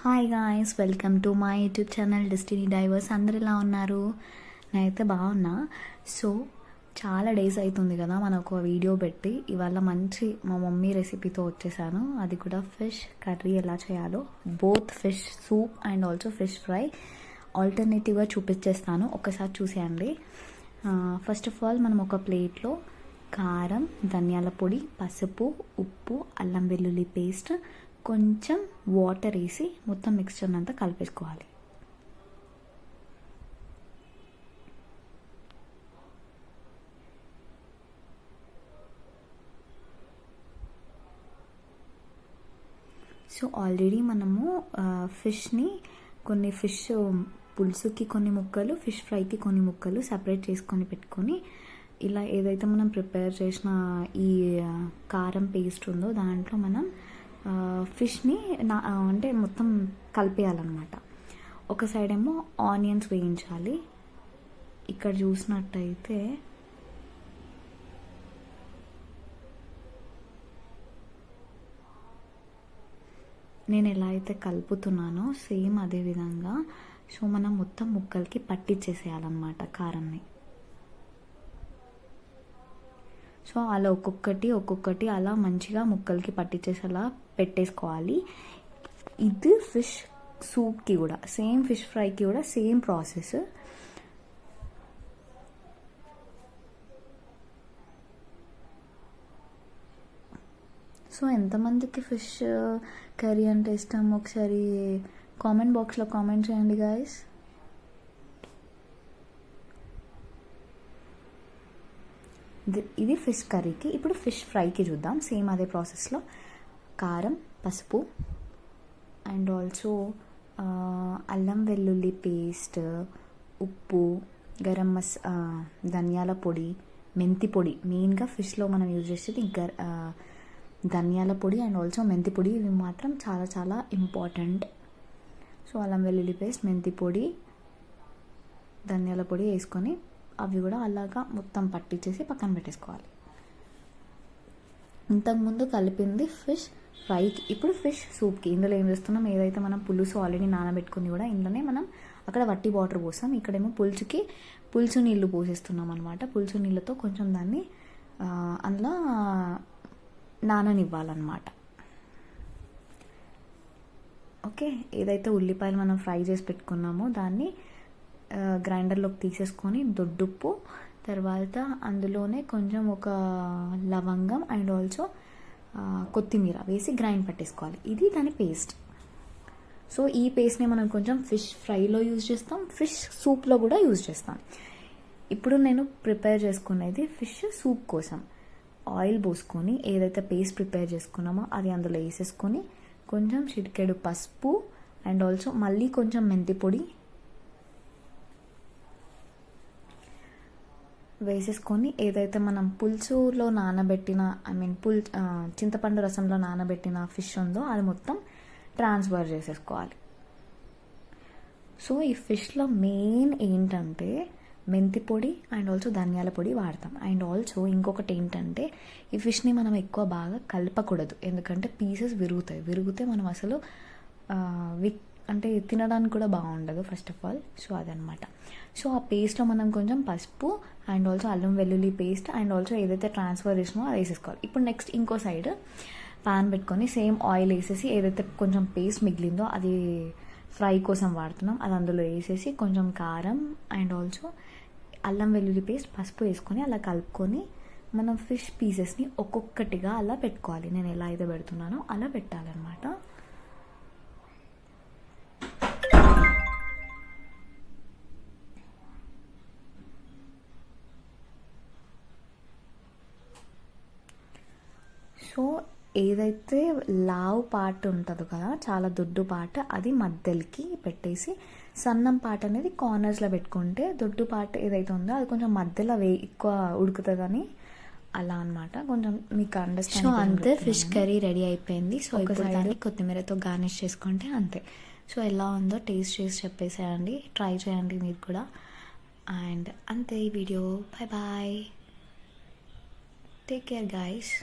Hi guys, welcome to my YouTube channel destiny divorce. అందరు ఎలా ఉన్నారు? నేనైతే బాగున్నా. సో చాలా డేస్ అవుతుంది కదా మనకు వీడియో పెట్టి. ఇవాళ మంచి మా మమ్మీ రెసిపీతో వచ్చేసాను. అది కూడా ఫిష్ కర్రీ ఎలా చేయాలో, both fish soup and also fish fry ఆల్టర్నేటివ్గా చూపించేస్తాను. ఒకసారి చూసేయండి. ఫస్ట్ ఆఫ్ ఆల్ మనం ఒక ప్లేట్లో కారం, ధనియాల పొడి, పసుపు, ఉప్పు, అల్లం వెల్లుల్లి పేస్ట్, కొంచెం వాటర్ వేసి మొత్తం మిక్స్చర్ అంతా కలిపేసుకోవాలి. సో ఆల్రెడీ మనము ఫిష్ని కొన్ని ఫిష్ పులుసుకి కొన్ని ముక్కలు, ఫిష్ ఫ్రైకి కొన్ని ముక్కలు సపరేట్ చేసుకొని పెట్టుకొని, ఇలా ఏదైతే మనం ప్రిపేర్ చేసిన ఈ కారం పేస్ట్ ఉందో దాంట్లో మనం ఫిష్ని అంటే మొత్తం కలిపేయాలన్నమాట. ఒక సైడ్ ఏమో ఆనియన్స్ వేయించాలి. ఇక్కడ చూసినట్టయితే నేను ఎలా అయితే కలుపుతున్నానో సేమ్ అదే విధంగా సో మనం మొత్తం ముక్కలకి పట్టించేసేయాలన్నమాట కారంని. సో అలా ఒక్కొక్కటి అలా మంచిగా ముక్కలకి పట్టించేసేలా పెట్టేసుకోవాలి. ఇది ఫిష్ సూప్కి కూడా సేమ్, ఫిష్ ఫ్రైకి కూడా సేమ్ ప్రాసెస్. సో ఎంతమందికి ఫిష్ కర్రీ అంటే ఇష్టం ఒకసారి కామెంట్ బాక్స్లో కామెంట్ చేయండి గాయస్. ఇది ఫిష్ కర్రీకి. ఇప్పుడు ఫిష్ ఫ్రైకి చూద్దాం. సేమ్ అదే ప్రాసెస్లో కారం, పసుపు అండ్ ఆల్సో అల్లం వెల్లుల్లి పేస్ట్, ఉప్పు, ధనియాల పొడి, మెంతి పొడి. మెయిన్గా ఫిష్లో మనం యూజ్ చేసేది ధనియాల పొడి అండ్ ఆల్సో మెంతి పొడి. ఇవి మాత్రం చాలా చాలా ఇంపార్టెంట్. సో అల్లం వెల్లుల్లి పేస్ట్, మెంతి పొడి, ధనియాల పొడి వేసుకొని అవి కూడా అలాగా మొత్తం పట్టించేసి పక్కన పెట్టేసుకోవాలి. ఇంతకుముందు కలిపింది ఫిష్ ఫ్రైకి. ఇప్పుడు ఫిష్ సూప్కి ఇందులో ఏం చేస్తున్నాం, ఏదైతే మనం పులుసు ఆల్రెడీ నానబెట్టుకుని కూడా ఇందులోనే మనం అక్కడ వట్టి వాటర్ పోసాం. ఇక్కడేమో పులుసు నీళ్ళు పోసేస్తున్నాం అనమాట. పులుసు నీళ్ళతో కొంచెం దాన్ని అందులో నాననివ్వాలన్నమాట. ఓకే, ఏదైతే ఉల్లిపాయలు మనం ఫ్రై చేసి పెట్టుకున్నామో దాన్ని గ్రైండర్లోకి తీసేసుకొని దొడ్డుప్పు, తర్వాత అందులోనే కొంచెం ఒక లవంగం అండ్ ఆల్సో కొత్తిమీర వేసి గ్రైండ్ పట్టేసుకోవాలి. ఇది దాని పేస్ట్. సో ఈ పేస్ట్ని మనం కొంచెం ఫిష్ ఫ్రైలో యూజ్ చేస్తాం, ఫిష్ సూప్లో కూడా యూజ్ చేస్తాం. ఇప్పుడు నేను ప్రిపేర్ చేసుకునేది ఫిష్ సూప్ కోసం. ఆయిల్ పోసుకొని ఏదైతే పేస్ట్ ప్రిపేర్ చేసుకున్నామో అది అందులో వేసేసుకొని కొంచెం చిటికెడు పసుపు అండ్ ఆల్సో మళ్ళీ కొంచెం మెంతి పొడి వేసేసుకొని ఏదైతే మనం పులుసులో నానబెట్టిన చింతపండు రసంలో నానబెట్టిన ఫిష్ ఉందో అది మొత్తం ట్రాన్స్ఫర్ చేసేసుకోవాలి. సో ఈ ఫిష్లో మెయిన్ ఏంటంటే మెంతి పొడి అండ్ ఆల్సో ధనియాల పొడి వాడతాం. అండ్ ఆల్సో ఇంకొకటి ఏంటంటే ఈ ఫిష్ని మనం ఎక్కువ బాగా కలపకూడదు, ఎందుకంటే పీసెస్ విరిగితే మనం అసలు అంటే తినడానికి కూడా బాగుండదు ఫస్ట్ ఆఫ్ ఆల్. సో అదనమాట. సో ఆ పేస్ట్లో మనం కొంచెం పసుపు అండ్ ఆల్సో అల్లం వెల్లుల్లి పేస్ట్ అండ్ ఆల్సో ఏదైతే ట్రాన్స్ఫర్ చేసినామో అది వేసేసుకోవాలి. ఇప్పుడు నెక్స్ట్ ఇంకో సైడ్ పాన్ పెట్టుకొని సేమ్ ఆయిల్ వేసేసి ఏదైతే కొంచెం పేస్ట్ మిగిలిందో అది ఫ్రై కోసం వాడుతున్నాం అది అందులో వేసేసి కొంచెం కారం అండ్ ఆల్సో అల్లం వెల్లుల్లి పేస్ట్, పసుపు వేసుకొని అలా కలుపుకొని మనం ఫిష్ పీసెస్ని ఒక్కొక్కటిగా అలా పెట్టుకోవాలి. నేను ఎలా అయితే పెడుతున్నానో అలా పెట్టాలన్నమాట. సో ఏదైతే లావు పార్ట్ ఉంటుందో కదా, చాలా దొడ్డు పార్ట్, అది మధ్యలోకి పెట్టేసి సన్నం పార్ట్ అనేది కార్నర్స్లో పెట్టుకుంటే దొడ్డు పార్ట్ ఏదైతే ఉందో అది కొంచెం మధ్యలో ఎక్కువ ఉడుకుతుందని అలా అనమాట. కొంచెం మీకు అండర్స్టాండ్. సో అంతే, ఫిష్ కర్రీ రెడీ అయిపోయింది. సో ఇప్పుడు దాన్ని కొత్తిమీరతో గార్నిష్ చేసుకుంటే అంతే. సో ఎలా ఉందో టేస్ట్ చేసి చెప్పేసేయండి, ట్రై చేయండి మీరు కూడా. అండ్ అంతే ఈ వీడియో. Bye bye, take care guys.